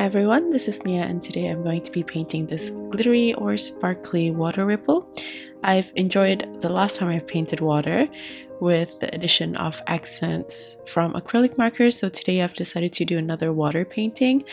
everyone, this is Nia and today I'm going to be painting this glittery or sparkly water ripple. I've enjoyed the last time I painted water with the addition of accents from acrylic markers, so today I've decided to do another water painting.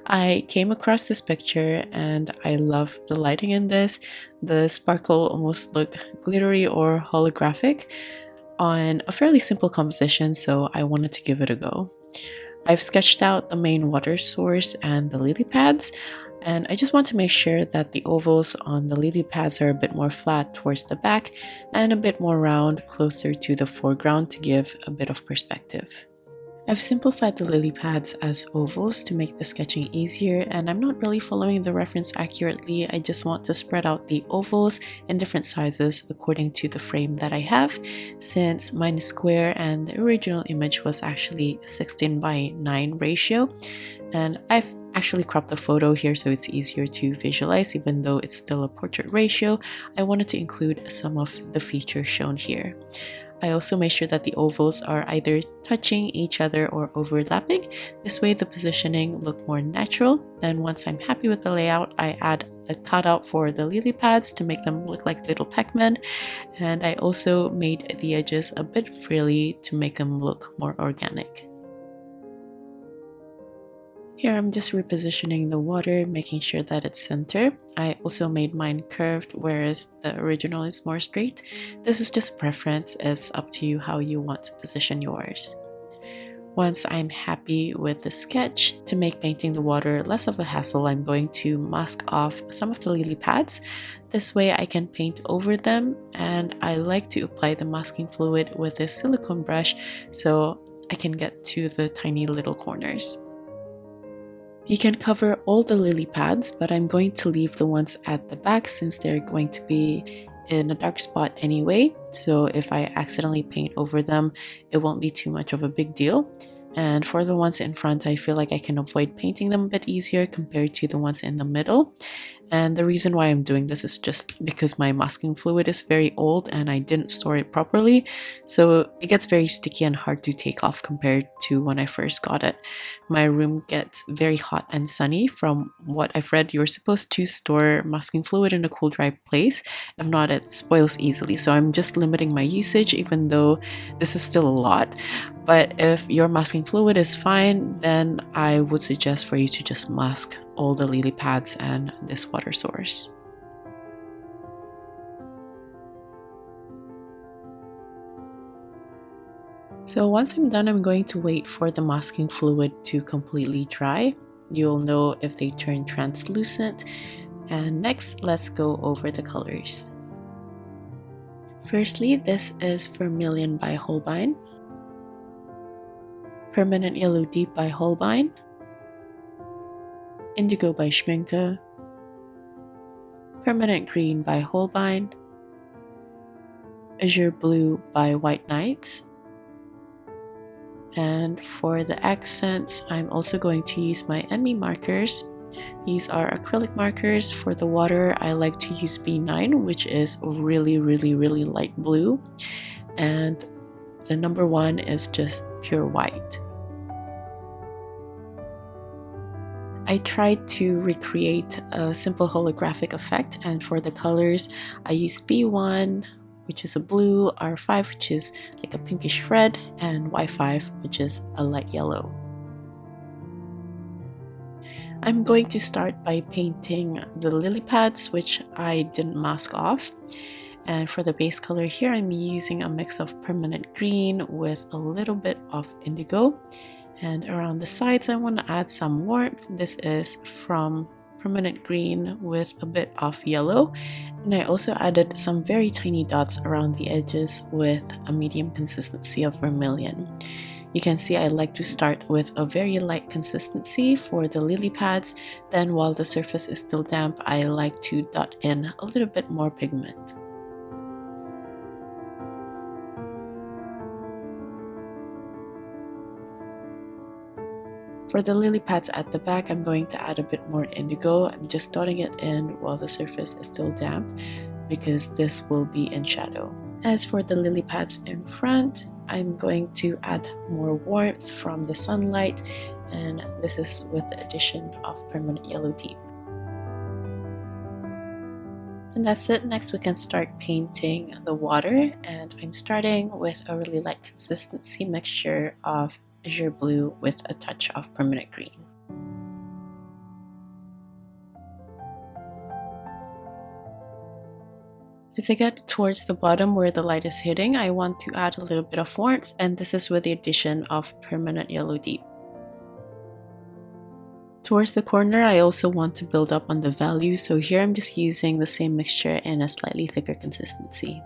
I came across this picture and I love the lighting in this. The sparkle almost looked glittery or holographic on a fairly simple composition, so I wanted to give it a go. I've sketched out the main water source and the lily pads, and I just want to make sure that the ovals on the lily pads are a bit more flat towards the back and a bit more round closer to the foreground to give a bit of perspective. I've simplified the lily pads as ovals to make the sketching easier, and I'm not really following the reference accurately. I just want to spread out the ovals in different sizes according to the frame that I have, since mine is square and the original image was actually a 16:9 ratio. And I've actually cropped the photo here so it's easier to visualize. Even though it's still a portrait ratio, I wanted to include some of the features shown here. I also made sure that the ovals are either touching each other or overlapping. This way the positioning looked more natural. Then once I'm happy with the layout, I add the cutout for the lily pads to make them look like little Pac-Man. And I also made the edges a bit frilly to make them look more organic. Here I'm just repositioning the water, making sure that it's center. I also made mine curved, whereas the original is more straight. This is just preference, it's up to you how you want to position yours. Once I'm happy with the sketch, to make painting the water less of a hassle, I'm going to mask off some of the lily pads. This way I can paint over them, and I like to apply the masking fluid with a silicone brush so I can get to the tiny little corners. You can cover all the lily pads, but I'm going to leave the ones at the back since they're going to be in a dark spot anyway. So if I accidentally paint over them, it won't be too much of a big deal. And for the ones in front, I feel like I can avoid painting them a bit easier compared to the ones in the middle. And the reason why I'm doing this is just because my masking fluid is very old and I didn't store it properly. So it gets very sticky and hard to take off compared to when I first got it. My room gets very hot and sunny. From what I've read, you're supposed to store masking fluid in a cool, dry place. If not, it spoils easily. So I'm just limiting my usage, even though this is still a lot. But if your masking fluid is fine, then I would suggest for you to just mask all the lily pads and this water source. So once I'm done, I'm going to wait for the masking fluid to completely dry. You'll know if they turn translucent. And next, let's go over the colors. Firstly, this is Vermilion by Holbein, Permanent Yellow Deep by Holbein, Indigo by Schmincke, Permanent Green by Holbein, Azure Blue by White Knights. And for the accents, I'm also going to use my ENMY markers. These are acrylic markers. For the water, I like to use B9, which is really light blue. And the number 1 is just pure white. I tried to recreate a simple holographic effect, and for the colors, I used B1, which is a blue, R5, which is like a pinkish red, and Y5, which is a light yellow. I'm going to start by painting the lily pads, which I didn't mask off. And for the base color here, I'm using a mix of permanent green with a little bit of indigo. And around the sides, I want to add some warmth. This is from permanent green with a bit of yellow. And I also added some very tiny dots around the edges with a medium consistency of vermilion. You can see I like to start with a very light consistency for the lily pads. Then while the surface is still damp, I like to dot in a little bit more pigment. For the lily pads at the back, I'm going to add a bit more indigo. I'm just dotting it in while the surface is still damp because this will be in shadow. As for the lily pads in front, I'm going to add more warmth from the sunlight and this is with the addition of permanent yellow deep. And that's it. Next we can start painting the water, and I'm starting with a really light consistency mixture of Azure blue with a touch of permanent green. As I get towards the bottom where the light is hitting, I want to add a little bit of warmth, and this is with the addition of permanent yellow deep. Towards the corner, I also want to build up on the value, so here I'm just using the same mixture in a slightly thicker consistency.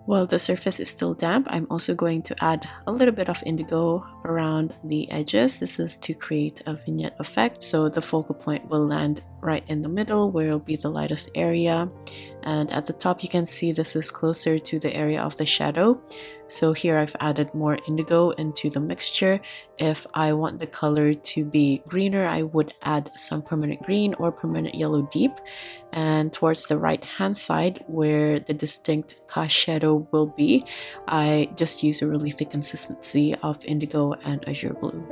While the surface is still damp, I'm also going to add a little bit of indigo around the edges. This is to create a vignette effect, so the focal point will land right in the middle where it will be the lightest area. And at the top you can see this is closer to the area of the shadow. So here I've added more indigo into the mixture. If I want the color to be greener, I would add some permanent green or permanent yellow deep. And towards the right hand side where the distinct cast shadow will be, I just use a really thick consistency of indigo and azure blue.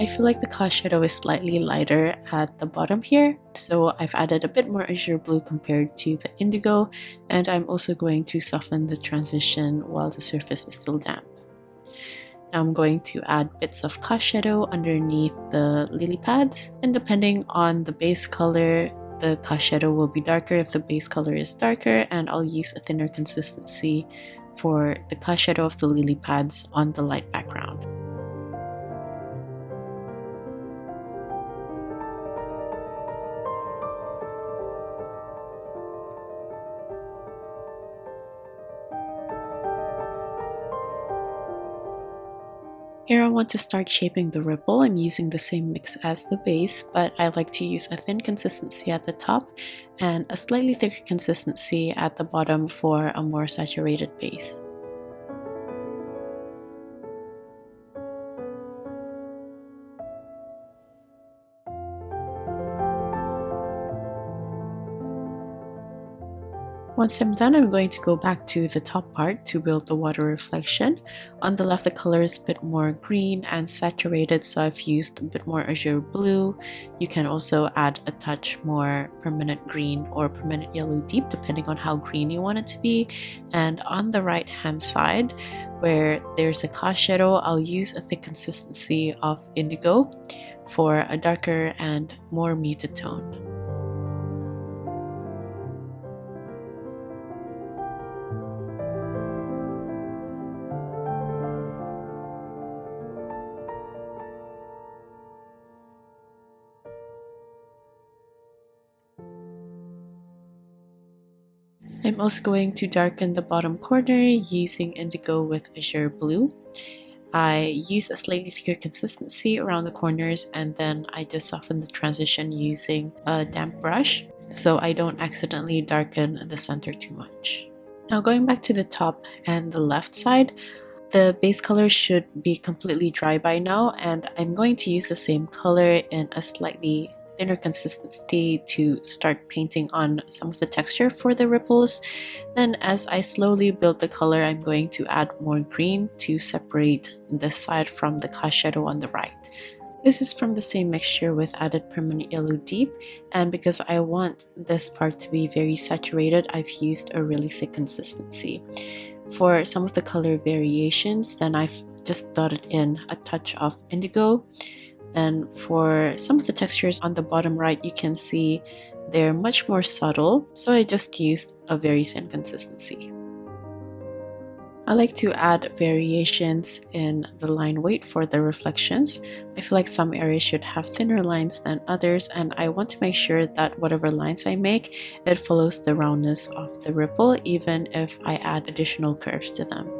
I feel like the cast shadow is slightly lighter at the bottom here, so I've added a bit more azure blue compared to the indigo, and I'm also going to soften the transition while the surface is still damp. Now I'm going to add bits of cast shadow underneath the lily pads, and depending on the base color, the cast shadow will be darker if the base color is darker, and I'll use a thinner consistency for the cast shadow of the lily pads on the light background. Here I want to start shaping the ripple. I'm using the same mix as the base, but I like to use a thin consistency at the top and a slightly thicker consistency at the bottom for a more saturated base. Once I'm done, I'm going to go back to the top part to build the water reflection. On the left, the color is a bit more green and saturated, so I've used a bit more azure blue. You can also add a touch more permanent green or permanent yellow deep, depending on how green you want it to be. And on the right hand side, where there's a cast shadow, I'll use a thick consistency of indigo for a darker and more muted tone. I'm also going to darken the bottom corner using indigo with azure blue. I use a slightly thicker consistency around the corners, and then I just soften the transition using a damp brush so I don't accidentally darken the center too much. Now going back to the top and the left side, the base color should be completely dry by now, and I'm going to use the same color in a slightly thinner consistency to start painting on some of the texture for the ripples. Then as I slowly build the color, I'm going to add more green to separate this side from the cast shadow on the right. This is from the same mixture with added permanent yellow deep, and because I want this part to be very saturated, I've used a really thick consistency. For some of the color variations, then I've just dotted in a touch of indigo. Then for some of the textures on the bottom right, you can see they're much more subtle, so I just used a very thin consistency. I like to add variations in the line weight for the reflections. I feel like some areas should have thinner lines than others, and I want to make sure that whatever lines I make, it follows the roundness of the ripple, even if I add additional curves to them.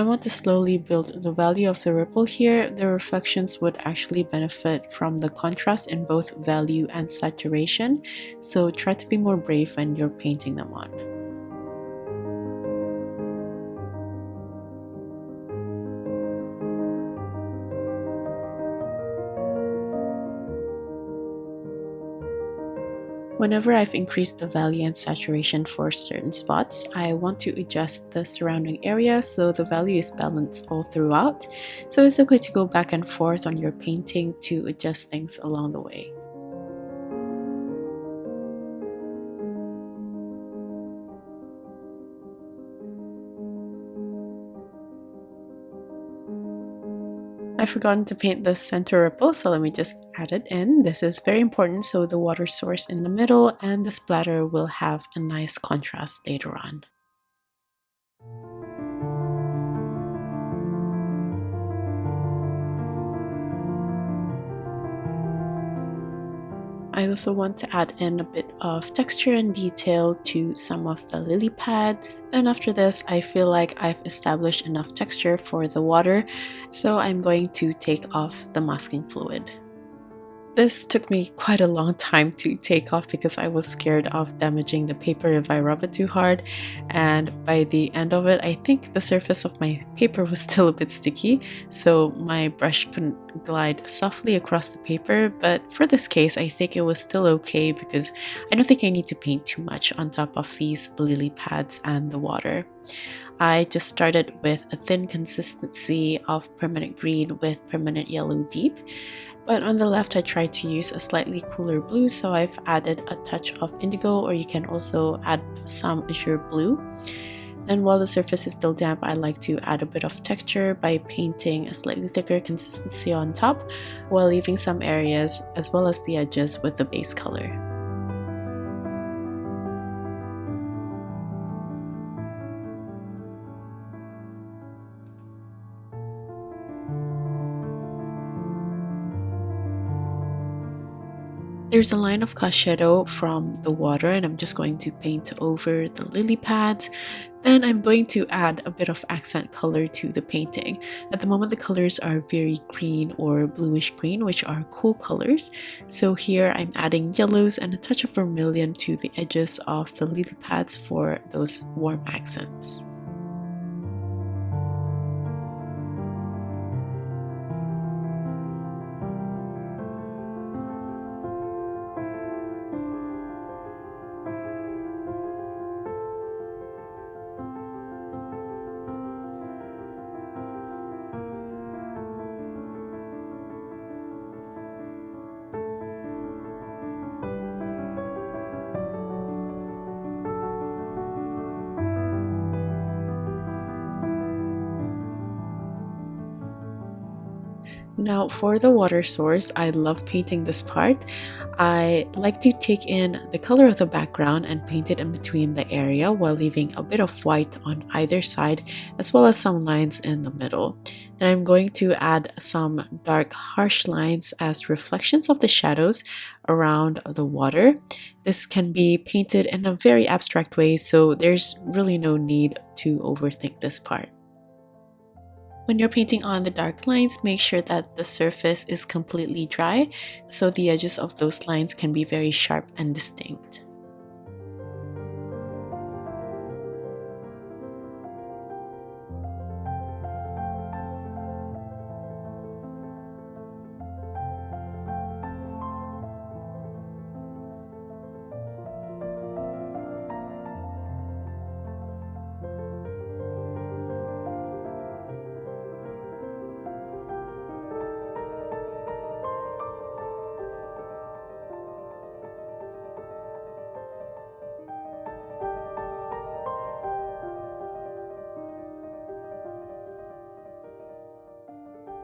I want to slowly build the value of the ripple here. The reflections would actually benefit from the contrast in both value and saturation, so try to be more brave when you're painting them on. Whenever I've increased the value and saturation for certain spots, I want to adjust the surrounding area so the value is balanced all throughout. So it's okay to go back and forth on your painting to adjust things along the way. I've forgotten to paint the center ripple, so let me just add it in. This is very important, so the water source in the middle and the splatter will have a nice contrast later on. I also want to add in a bit of texture and detail to some of the lily pads. Then after this, I feel like I've established enough texture for the water, so I'm going to take off the masking fluid. This took me quite a long time to take off because I was scared of damaging the paper if I rub it too hard, and by the end of it I think the surface of my paper was still a bit sticky, so my brush couldn't glide softly across the paper. But for this case I think it was still okay because I don't think I need to paint too much on top of these lily pads and the water. I just started with a thin consistency of permanent green with permanent yellow deep. But on the left I tried to use a slightly cooler blue, so I've added a touch of indigo, or you can also add some azure blue. Then while the surface is still damp, I like to add a bit of texture by painting a slightly thicker consistency on top, while leaving some areas as well as the edges with the base color. There's a line of cast shadow from the water, and I'm just going to paint over the lily pads. Then I'm going to add a bit of accent color to the painting. At the moment the colors are very green or bluish green, which are cool colors. So here I'm adding yellows and a touch of vermilion to the edges of the lily pads for those warm accents. Now for the water source, I love painting this part. I like to take in the color of the background and paint it in between the area while leaving a bit of white on either side as well as some lines in the middle. Then I'm going to add some dark harsh lines as reflections of the shadows around the water. This can be painted in a very abstract way, so there's really no need to overthink this part. When you're painting on the dark lines, make sure that the surface is completely dry, so the edges of those lines can be very sharp and distinct.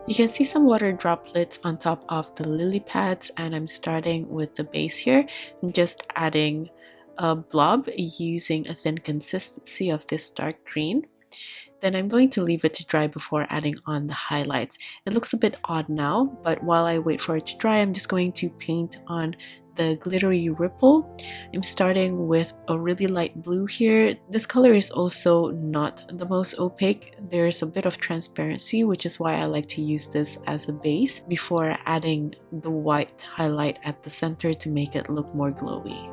You can see some water droplets on top of the lily pads, and I'm starting with the base here. I'm just adding a blob using a thin consistency of this dark green. Then I'm going to leave it to dry before adding on the highlights. It looks a bit odd now, but while I wait for it to dry, I'm just going to paint on the glittery ripple. I'm starting with a really light blue here. This color is also not the most opaque. There's a bit of transparency, which is why I like to use this as a base before adding the white highlight at the center to make it look more glowy.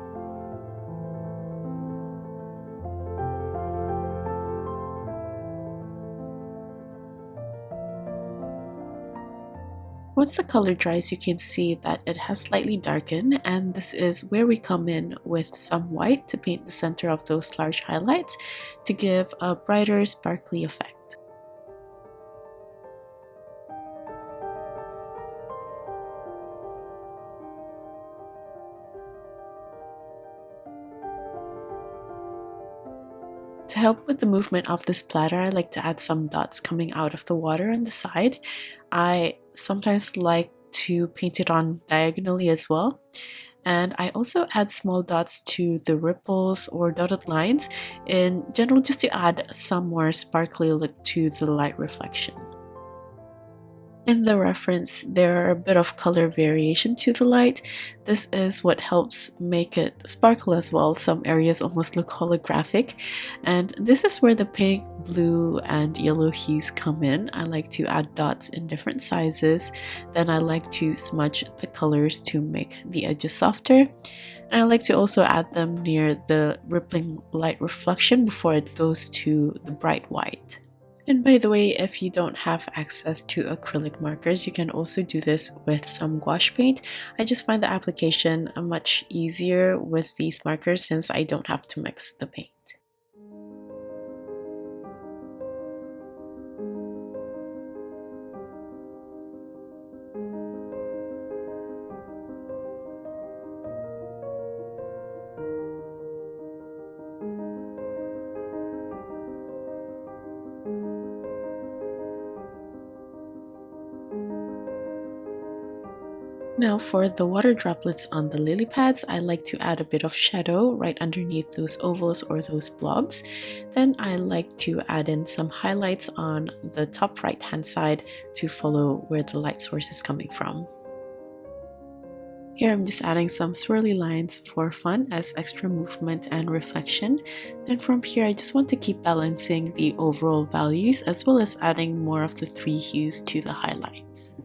Once the color dries, you can see that it has slightly darkened, and this is where we come in with some white to paint the center of those large highlights to give a brighter, sparkly effect. To help with the movement of the splatter, I like to add some dots coming out of the water on the side. I sometimes like to paint it on diagonally as well. And I also add small dots to the ripples or dotted lines in general just to add some more sparkly look to the light reflection. In the reference, there are a bit of color variation to the light. This is what helps make it sparkle as well. Some areas almost look holographic. And this is where the pink, blue, and yellow hues come in. I like to add dots in different sizes. Then I like to smudge the colors to make the edges softer. And I like to also add them near the rippling light reflection before it goes to the bright white. And by the way, if you don't have access to acrylic markers, you can also do this with some gouache paint. I just find the application much easier with these markers since I don't have to mix the paint. Now for the water droplets on the lily pads, I like to add a bit of shadow right underneath those ovals or those blobs. Then I like to add in some highlights on the top right hand side to follow where the light source is coming from. Here I'm just adding some swirly lines for fun as extra movement and reflection. Then from here I just want to keep balancing the overall values as well as adding more of the three hues to the highlights.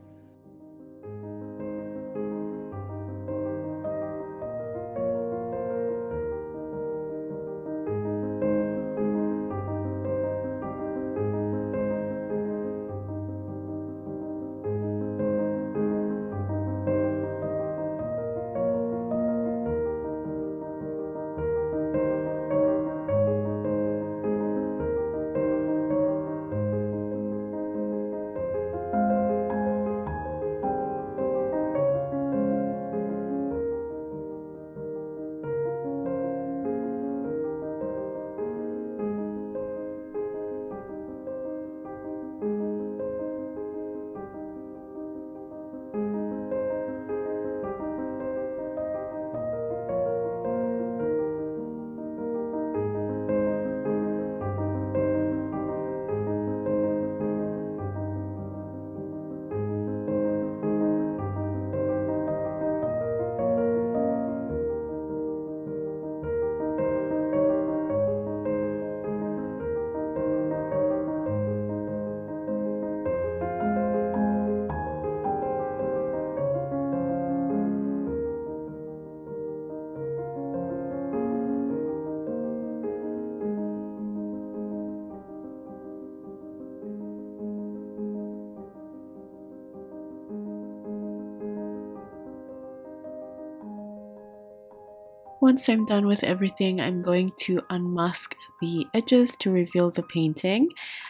Once I'm done with everything, I'm going to unmask the edges to reveal the painting.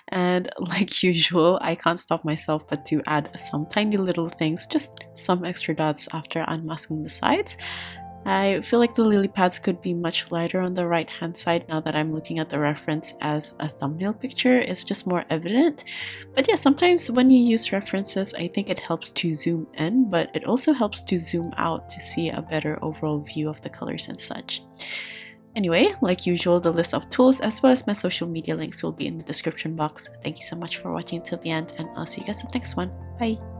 And like usual, I can't stop myself but to add some tiny little things, just some extra dots after unmasking the sides. I feel like the lily pads could be much lighter on the right hand side now that I'm looking at the reference as a thumbnail picture. It's just more evident. But yeah, sometimes when you use references, I think it helps to zoom in, but it also helps to zoom out to see a better overall view of the colors and such. Anyway, like usual, the list of tools as well as my social media links will be in the description box. Thank you so much for watching till the end, and I'll see you guys in the next one. Bye!